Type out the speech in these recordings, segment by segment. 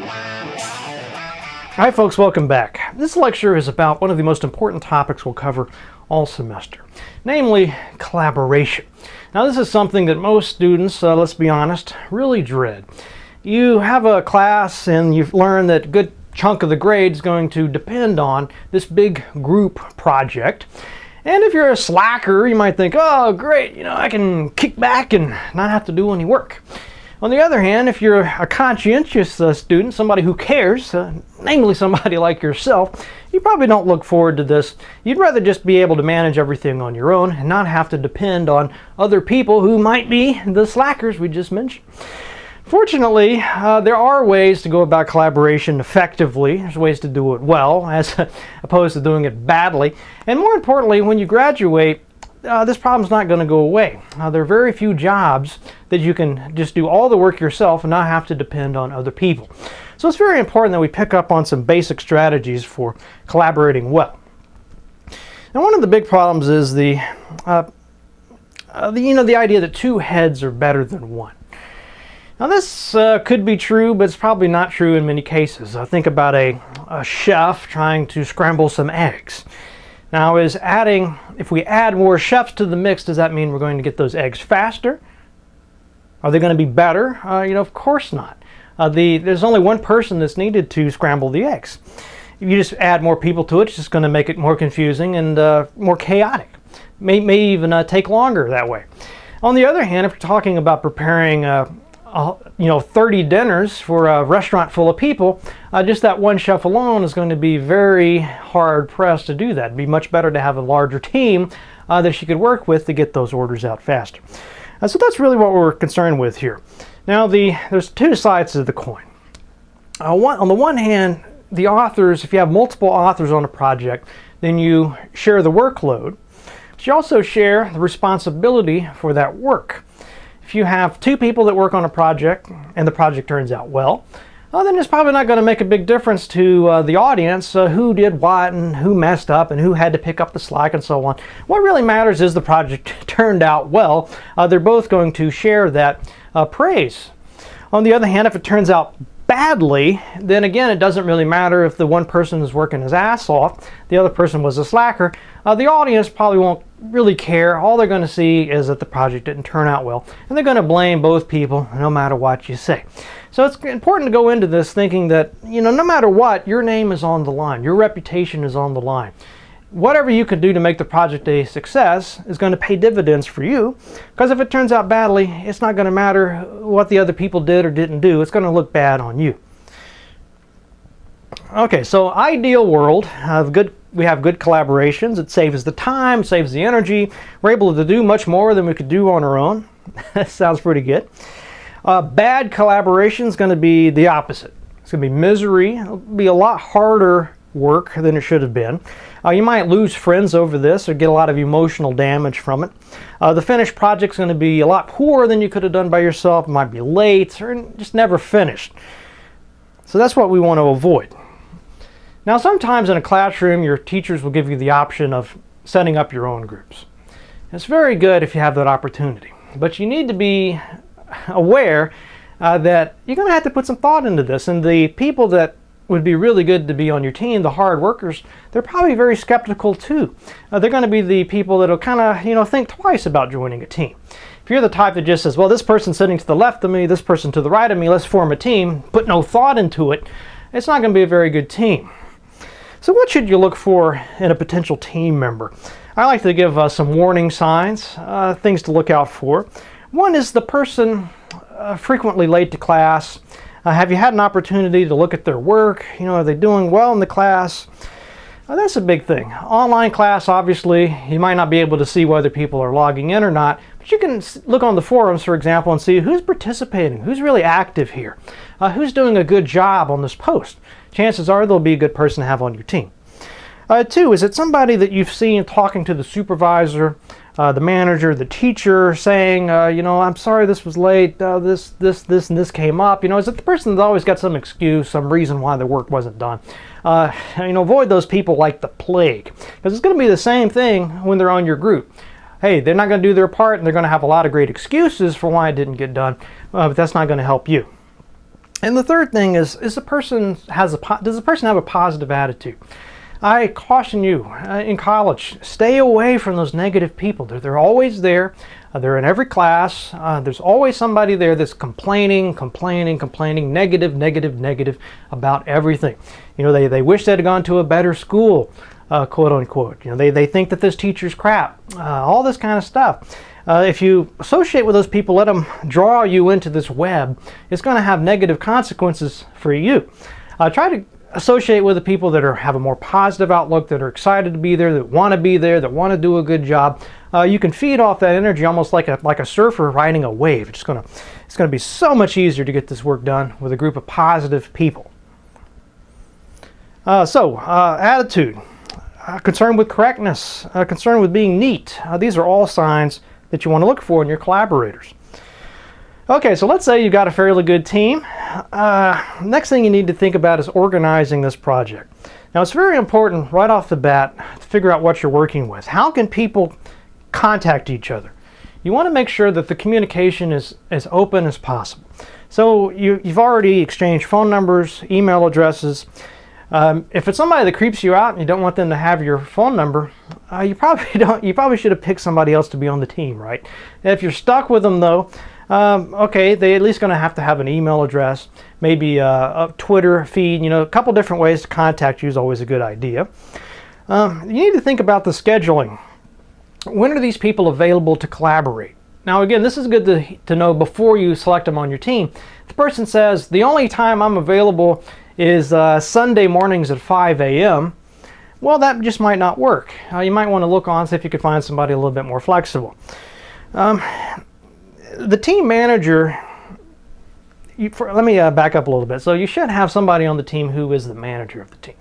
Hi folks, welcome back. This lecture is about one of the most important topics we'll cover all semester, namely collaboration. Now this is something that most students, let's be honest, really dread. You have a class and you've learned that a good chunk of the grade is going to depend on this big group project. And if you're a slacker, you might think, oh great, I can kick back and not have to do any work. On the other hand, if you're a conscientious student, somebody who cares, namely somebody like yourself, you probably don't look forward to this. You'd rather just be able to manage everything on your own and not have to depend on other people who might be the slackers we just mentioned. Fortunately, there are ways to go about collaboration effectively. There's ways to do it well as opposed to doing it badly. And more importantly, when you graduate, this problem's not going to go away. There are very few jobs that you can just do all the work yourself and not have to depend on other people. So it's very important that we pick up on some basic strategies for collaborating well. Now, one of the big problems is the idea that two heads are better than one. Now this could be true, but it's probably not true in many cases. Think about a chef trying to scramble some eggs. Now if we add more chefs to the mix, does that mean we're going to get those eggs faster? Are they going to be better? Of course not. There's only one person that's needed to scramble the eggs. If you just add more people to it, it's just going to make it more confusing and more chaotic. May even take longer that way. On the other hand, if you're talking about preparing 30 dinners for a restaurant full of people, just that one chef alone is going to be very hard pressed to do that. It'd be much better to have a larger team that she could work with to get those orders out faster. So that's really what we're concerned with here. Now there's two sides to the coin. On the one hand, the authors, if you have multiple authors on a project, then you share the workload, but you also share the responsibility for that work. If you have two people that work on a project and the project turns out well, then it's probably not going to make a big difference to the audience who did what and who messed up and who had to pick up the slack and so on. What really matters is the project turned out well. They're both going to share that praise. On the other hand, if it turns out badly, then again, it doesn't really matter if the one person is working his ass off, the other person was a slacker. The audience probably won't really care. All they're going to see is that the project didn't turn out well, and they're going to blame both people no matter what you say. So it's important to go into this thinking that, no matter what, your name is on the line, your reputation is on the line. Whatever you can do to make the project a success is going to pay dividends for you, because if it turns out badly, it's not going to matter what the other people did or didn't do. It's going to look bad on you. Okay, so ideal world, we have good collaborations. It saves the time, saves the energy. We're able to do much more than we could do on our own. That sounds pretty good. Bad collaboration is going to be the opposite. It's going to be misery. It'll be a lot harder work than it should have been. You might lose friends over this or get a lot of emotional damage from it. The finished project's going to be a lot poorer than you could have done by yourself. It might be late or just never finished. So that's what we want to avoid. Now sometimes in a classroom your teachers will give you the option of setting up your own groups. It's very good if you have that opportunity, but you need to be aware that you're going to have to put some thought into this, and the people that would be really good to be on your team, the hard workers, they're probably very skeptical too. They're going to be the people that'll kind of think twice about joining a team. If you're the type that just says, well, this person's sitting to the left of me, this person to the right of me, let's form a team, put no thought into it, it's not going to be a very good team. So what should you look for in a potential team member? I like to give some warning signs, things to look out for. One is the person frequently late to class. Have you had an opportunity to look at their work? Are they doing well in the class? That's a big thing. Online class, obviously, you might not be able to see whether people are logging in or not, but you can look on the forums, for example, and see who's participating, who's really active here, who's doing a good job on this post. Chances are they'll be a good person to have on your team. Two, is it somebody that you've seen talking to the supervisor, the manager, the teacher, saying, I'm sorry this was late, this, and this came up. Is it the person that's always got some excuse, some reason why the work wasn't done? Avoid those people like the plague, because it's going to be the same thing when they're on your group. Hey, they're not going to do their part, and they're going to have a lot of great excuses for why it didn't get done, but that's not going to help you. And the third thing is does the person have a positive attitude? I caution you, in college, stay away from those negative people. They're always there. They're in every class. There's always somebody there that's complaining, negative about everything. You know, they wish they'd gone to a better school, quote unquote. You know, they think that this teacher's crap, all this kind of stuff. If you associate with those people, let them draw you into this web, it's going to have negative consequences for you. Try to associate with the people that have a more positive outlook, that are excited to be there, that want to be there, that want to do a good job. You can feed off that energy almost like a surfer riding a wave. It's going to be so much easier to get this work done with a group of positive people. Attitude, concern with correctness, concern with being neat. These are all signs that you want to look for in your collaborators. Okay, so let's say you've got a fairly good team. Next thing you need to think about is organizing this project. Now, it's very important right off the bat to figure out what you're working with. How can people contact each other? You want to make sure that the communication is as open as possible. So you've already exchanged phone numbers, email addresses. If it's somebody that creeps you out and you don't want them to have your phone number, you probably should have picked somebody else to be on the team, right? If you're stuck with them though, okay, they're at least going to have an email address, maybe a Twitter feed. You know, a couple different ways to contact you is always a good idea. You need to think about the scheduling. When are these people available to collaborate? Now again, this is good to know before you select them on your team. If the person says, the only time I'm available is Sunday mornings at 5 a.m., well, that just might not work. You might want to look on, see if you could find somebody a little bit more flexible. The team manager, let me back up a little bit. So you should have somebody on the team who is the manager of the team.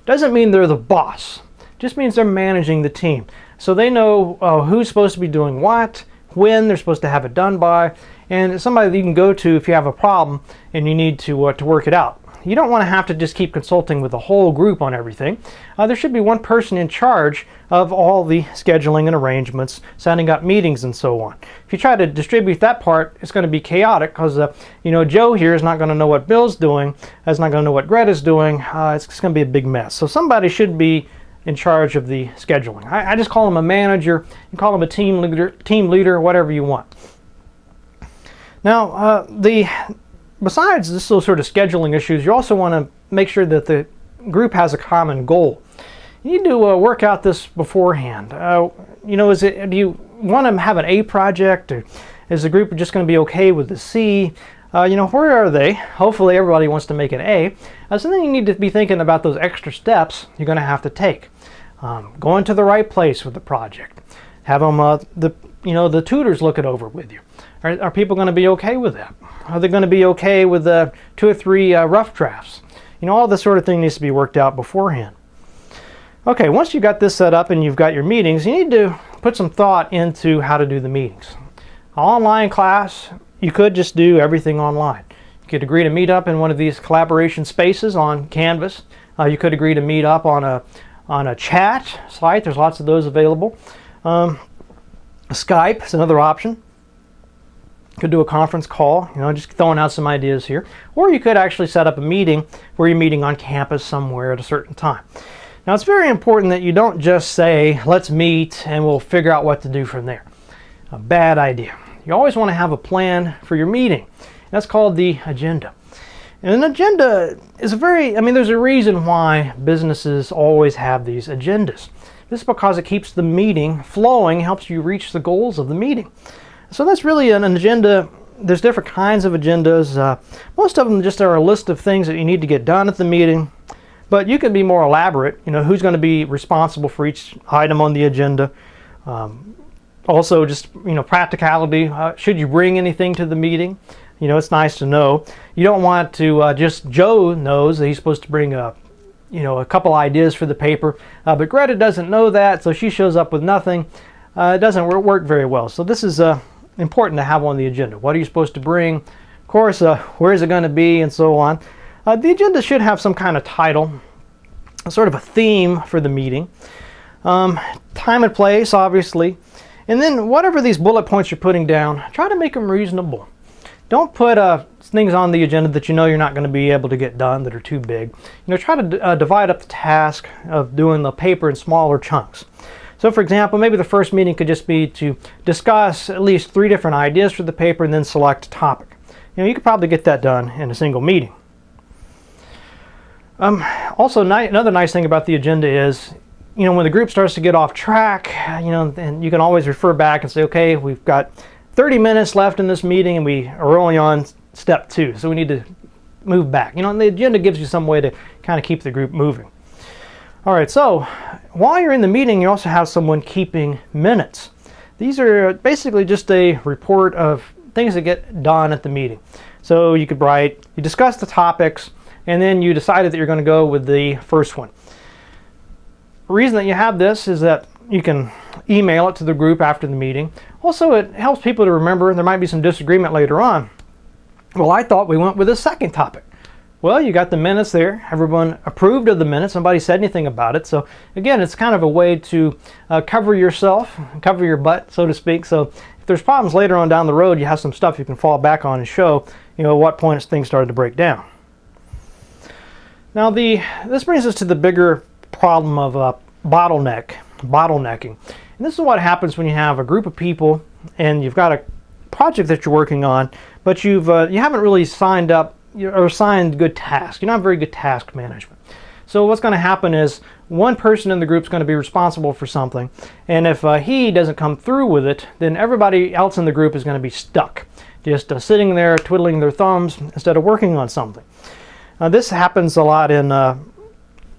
Doesn't mean they're the boss. Just means they're managing the team. So they know who's supposed to be doing what, when they're supposed to have it done by, and it's somebody that you can go to if you have a problem and you need to work it out. You don't want to have to just keep consulting with the whole group on everything. There should be one person in charge of all the scheduling and arrangements, setting up meetings and so on. If you try to distribute that part, it's going to be chaotic because Joe here is not going to know what Bill's doing, is not going to know what Greta's doing. It's going to be a big mess. So somebody should be in charge of the scheduling. I just call him a manager. You call him a team leader, whatever you want. Now, besides this little sort of scheduling issues, you also want to make sure that the group has a common goal. You need to work out this beforehand. Do you want to have an A project, or is the group just going to be okay with the C? Where are they? Hopefully everybody wants to make an A. So then you need to be thinking about those extra steps you're going to have to take. Going to the right place with the project. Have them, the tutors look it over with you. Are people going to be okay with that? Are they going to be okay with 2 or 3 rough drafts? All this sort of thing needs to be worked out beforehand. Okay, once you've got this set up and you've got your meetings, you need to put some thought into how to do the meetings. Online class, you could just do everything online. You could agree to meet up in one of these collaboration spaces on Canvas. You could agree to meet up on a chat site. There's lots of those available. Skype is another option. Could do a conference call, just throwing out some ideas here. Or you could actually set up a meeting where you're meeting on campus somewhere at a certain time. Now, it's very important that you don't just say, let's meet and we'll figure out what to do from there. A bad idea. You always want to have a plan for your meeting. That's called the agenda. And an agenda is there's a reason why businesses always have these agendas. This is because it keeps the meeting flowing, helps you reach the goals of the meeting. So that's really an agenda. There's different kinds of agendas. Most of them just are a list of things that you need to get done at the meeting. But you can be more elaborate. Who's going to be responsible for each item on the agenda. Also, just practicality. Should you bring anything to the meeting? It's nice to know. You don't want to just Joe knows that he's supposed to bring a couple ideas for the paper, but Greta doesn't know that, so she shows up with nothing. It doesn't work very well. So this is important to have on the agenda. What are you supposed to bring? Of course, where is it going to be, and so on. The agenda should have some kind of title, sort of a theme for the meeting. Time and place, obviously. And then whatever these bullet points you're putting down, try to make them reasonable. don't put things on the agenda that you know you're not going to be able to get done, that are too big. Try to divide up the task of doing the paper in smaller chunks. So for example, maybe the first meeting could just be to discuss at least 3 different ideas for the paper and then select a topic. You could probably get that done in a single meeting. Also, another nice thing about the agenda is, when the group starts to get off track, and you can always refer back and say, okay, we've got 30 minutes left in this meeting and we are only on step 2, so we need to move back. And the agenda gives you some way to kind of keep the group moving. All right, so while you're in the meeting, you also have someone keeping minutes. These are basically just a report of things that get done at the meeting. So you could write, you discuss the topics, and then you decided that you're going to go with the first one. The reason that you have this is that you can email it to the group after the meeting. Also, it helps people to remember. There might be some disagreement later on. Well, I thought we went with the second topic. Well, you got the minutes there. Everyone approved of the minutes. Nobody said anything about it. So again, it's kind of a way to cover yourself, cover your butt, so to speak. So if there's problems later on down the road, you have some stuff you can fall back on and show, at what point things started to break down. Now, this brings us to the bigger problem of bottlenecking. And this is what happens when you have a group of people and you've got a project that you're working on, but you haven't really signed up or assigned good tasks. You don't have very good task management. So what's going to happen is one person in the group is going to be responsible for something, and if he doesn't come through with it, then everybody else in the group is going to be stuck, just sitting there twiddling their thumbs instead of working on something. This happens a lot in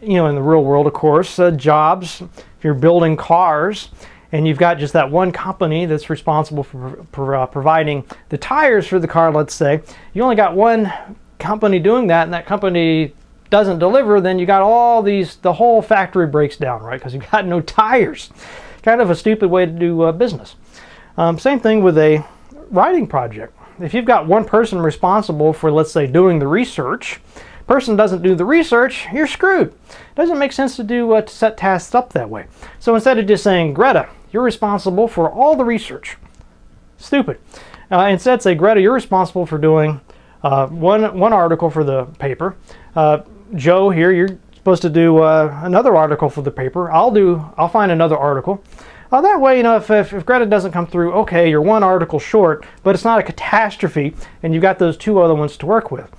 in the real world, of course. Jobs, if you're building cars and you've got just that one company that's responsible for providing the tires for the car, let's say, you only got one company doing that, and that company doesn't deliver, then you got the whole factory breaks down, right? Because you've got no tires. Kind of a stupid way to do business. Same thing with a writing project. If you've got one person responsible for, let's say, doing the research, person doesn't do the research, you're screwed. It doesn't make sense to set tasks up that way. So instead of just saying, Greta, you're responsible for all the research. Stupid. Instead say, Greta, you're responsible for doing one article for the paper. Joe here, you're supposed to do another article for the paper. I'll find another article. That way, if Greta doesn't come through, okay, you're one article short, but it's not a catastrophe, and you've got those 2 other ones to work with.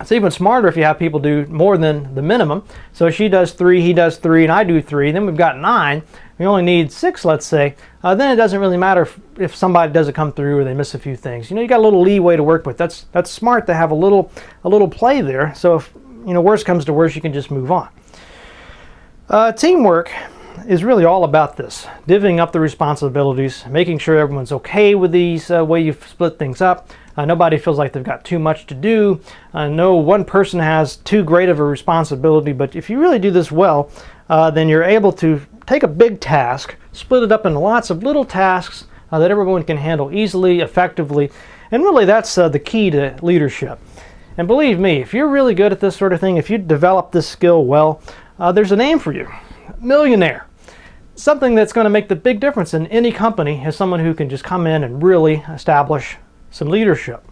It's even smarter if you have people do more than the minimum. So she does 3, he does 3, and I do 3. Then we've got 9. We only need 6, let's say. Then it doesn't really matter if somebody doesn't come through or they miss a few things. You got a little leeway to work with. That's smart to have a little play there. So if worst comes to worst, you can just move on. Teamwork is really all about this, divvying up the responsibilities, making sure everyone's okay with these way you've split things up. Nobody feels like they've got too much to do. No one person has too great of a responsibility, but if you really do this well, then you're able to take a big task, split it up into lots of little tasks that everyone can handle easily, effectively, and really that's the key to leadership. And believe me, if you're really good at this sort of thing, if you develop this skill well, there's a name for you. Millionaire. Something that's going to make the big difference in any company is someone who can just come in and really establish some leadership.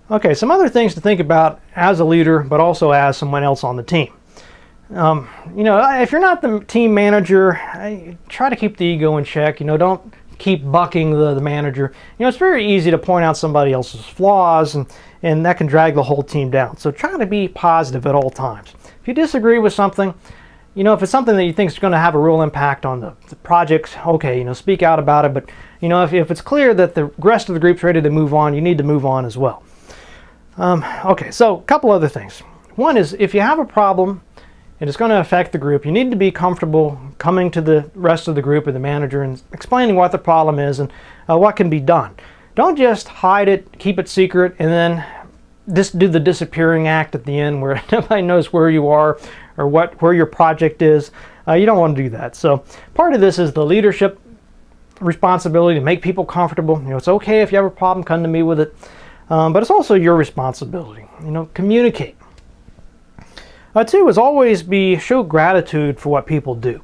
Okay, some other things to think about as a leader, but also as someone else on the team. If you're not the team manager, try to keep the ego in check. Don't keep bucking the manager. It's very easy to point out somebody else's flaws, and that can drag the whole team down. So try to be positive at all times. If you disagree with something, if it's something that you think is going to have a real impact on the project, okay, speak out about it. But, if it's clear that the rest of the group's ready to move on, you need to move on as well. Okay, so a couple other things. One is, if you have a problem and it's going to affect the group, you need to be comfortable coming to the rest of the group or the manager and explaining what the problem is and what can be done. Don't just hide it, keep it secret, and then just do the disappearing act at the end where nobody knows where you are or where your project is. You don't want to do that. So part of this is the leadership responsibility to make people comfortable. It's okay if you have a problem, come to me with it. But it's also your responsibility. Communicate. 2 is always show gratitude for what people do.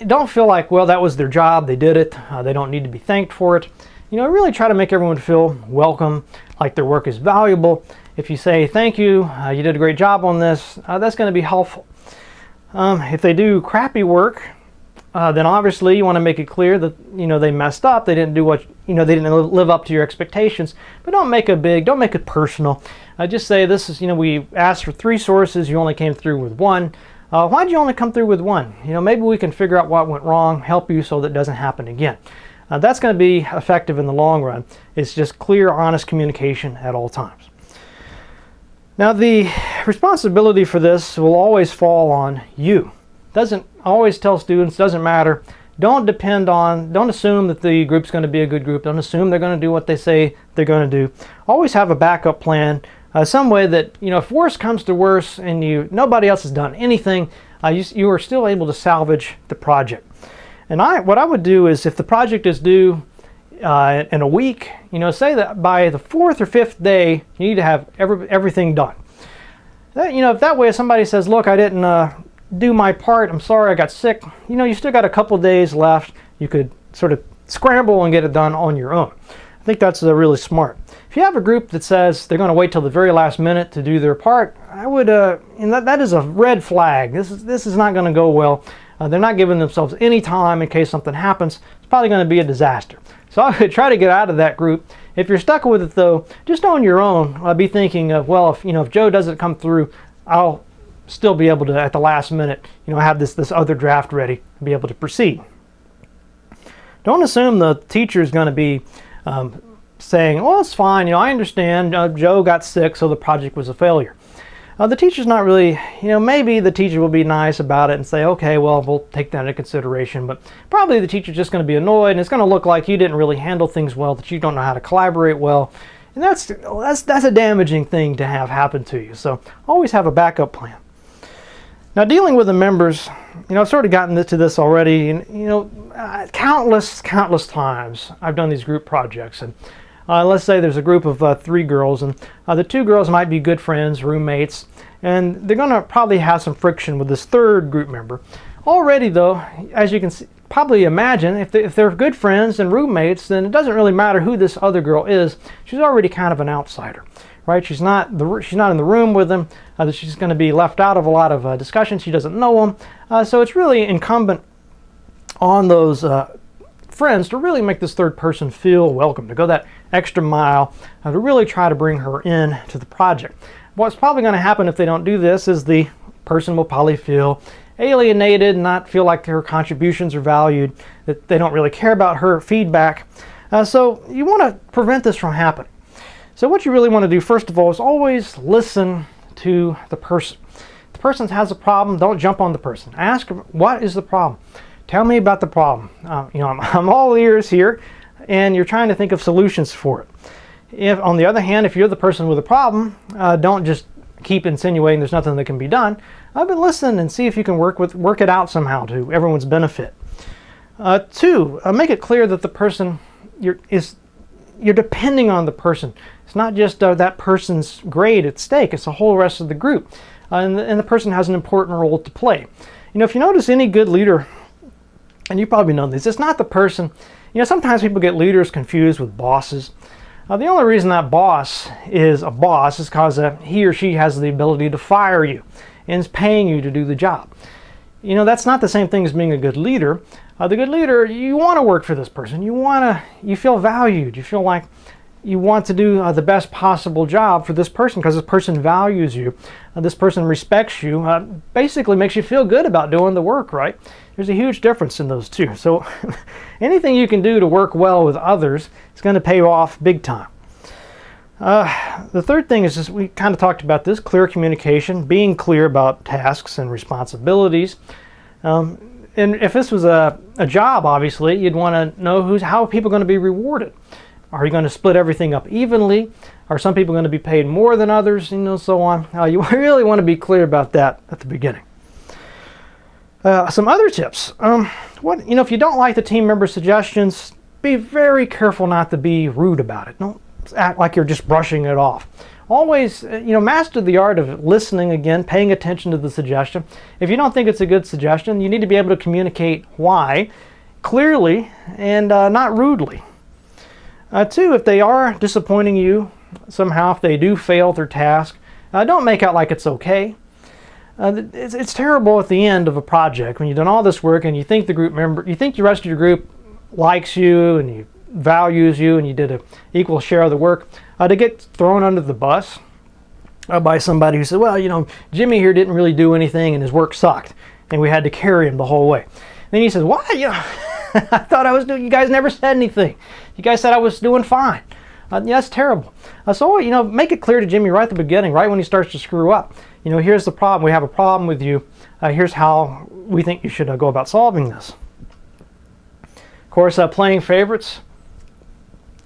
Don't feel like, well, that was their job, they did it, they don't need to be thanked for it. really try to make everyone feel welcome, like their work is valuable. If you say, thank you, you did a great job on this, that's going to be helpful. If they do crappy work, then obviously you want to make it clear that they messed up, they didn't do what they didn't live up to your expectations. But don't make it personal. Just say, this is we asked for 3 sources, you only came through with 1. Why did you only come through with 1? Maybe we can figure out what went wrong, help you so that it doesn't happen again. That's going to be effective in the long run. It's just clear, honest communication at all times. Now, the responsibility for this will always fall on you. Doesn't always tell students, doesn't matter. Don't assume that the group's going to be a good group. Don't assume they're going to do what they say they're going to do. Always have a backup plan, some way that, if worse comes to worse and nobody else has done anything, you are still able to salvage the project. And what I would do is, if the project is due in a week, say that by the 4th or 5th day, you need to have everything done. If that way, if somebody says, look, I didn't do my part, I'm sorry, I got sick, you still got a couple days left. You could sort of scramble and get it done on your own. I think that's really smart. If you have a group that says they're going to wait till the very last minute to do their part, I would, that is a red flag. This is not going to go well. They're not giving themselves any time in case something happens. It's probably going to be a disaster. So I would try to get out of that group. If you're stuck with it though, just on your own, be thinking of, well, if Joe doesn't come through, I'll still be able to, at the last minute, have this other draft ready and be able to proceed. Don't assume the teacher is going to be saying, well, it's fine, I understand, Joe got sick, so the project was a failure. The teacher's not really, maybe the teacher will be nice about it and say, okay, well, we'll take that into consideration, but probably the teacher's just going to be annoyed, and it's going to look like you didn't really handle things well, that you don't know how to collaborate well, and that's a damaging thing to have happen to you. So always have a backup plan. Now, dealing with the members, I've sort of gotten to this already, and countless times I've done these group projects, and let's say there's a group of 3 girls, and the 2 girls might be good friends, roommates, and they're going to probably have some friction with this 3rd group member. Already, though, as you can probably imagine, if they're good friends and roommates, then it doesn't really matter who this other girl is. She's already kind of an outsider, right? She's not in the room with them. She's going to be left out of a lot of discussions. She doesn't know them. So it's really incumbent on those friends to really make this 3rd person feel welcome, to go that extra mile, to really try to bring her in to the project. What's probably going to happen if they don't do this is the person will probably feel alienated, not feel like her contributions are valued, that they don't really care about her feedback. So you want to prevent this from happening. So what you really want to do, first of all, is always listen to the person. If the person has a problem, don't jump on the person. Ask them, what is the problem? Tell me about the problem. I'm all ears here, and you're trying to think of solutions for it. If, on the other hand, if you're the person with a problem, don't just keep insinuating there's nothing that can be done. But listen and see if you can work it out somehow to everyone's benefit. 2, make it clear that the person you're depending on the person. It's not just that person's grade at stake. It's the whole rest of the group, and the person has an important role to play. If you notice any good leader, and you probably know this, it's not the person. Sometimes people get leaders confused with bosses. The only reason that boss is a boss is because he or she has the ability to fire you and is paying you to do the job. That's not the same thing as being a good leader. The good leader, you want to work for this person. You feel valued. You feel like you want to do the best possible job for this person because this person values you. This person respects you. Basically makes you feel good about doing the work, right? There's a huge difference in those two. So anything you can do to work well with others is going to pay off big time. The third thing is just, we kind of talked about this, clear communication, being clear about tasks and responsibilities. And if this was a job, obviously, you'd want to know how are people going to be rewarded. Are you going to split everything up evenly? Are some people going to be paid more than others? So on. You really want to be clear about that at the beginning. Some other tips. If you don't like the team member's suggestions, be very careful not to be rude about it. Don't act like you're just brushing it off. Always, master the art of listening again, paying attention to the suggestion. If you don't think it's a good suggestion, you need to be able to communicate why clearly and not rudely. Two, if they are disappointing you somehow, if they do fail their task, don't make out like it's okay. It's terrible at the end of a project when you've done all this work and you think the rest of your group likes you and you values you and you did an equal share of the work, to get thrown under the bus by somebody who said, well, you know, Jimmy here didn't really do anything and his work sucked and we had to carry him the whole way. Then he says, why? You know, I thought I was doing, you guys never said anything. You guys said I was doing fine. Yeah, that's terrible. So, you know, make it clear to Jimmy right at the beginning, right when he starts to screw up. You know, here's the problem. We have a problem with you. Here's how we think you should go about solving this. Of course, playing favorites.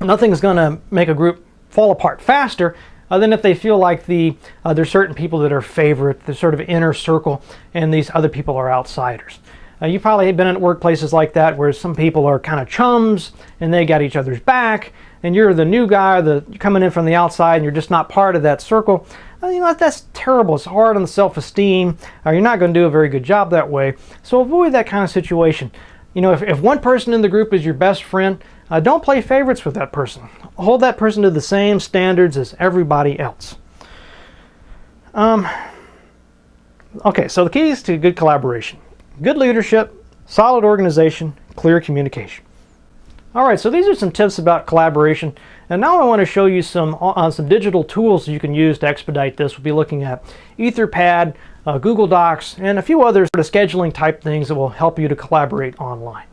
Nothing's going to make a group fall apart faster than if they feel like there's certain people that are favorite, the sort of inner circle, and these other people are outsiders. You probably have been in workplaces like that where some people are kind of chums and they got each other's back, and you're the new guy, you're coming in from the outside and you're just not part of that circle. You know, that's terrible. It's hard on the self-esteem. You're not going to do a very good job that way. So avoid that kind of situation. You know, if one person in the group is your best friend, don't play favorites with that person. Hold that person to the same standards as everybody else. Okay, so the keys to good collaboration. Good leadership, solid organization, clear communication. All right, so these are some tips about collaboration. And now I want to show you some digital tools you can use to expedite this. We'll be looking at Etherpad, Google Docs, and a few other sort of scheduling type things that will help you to collaborate online.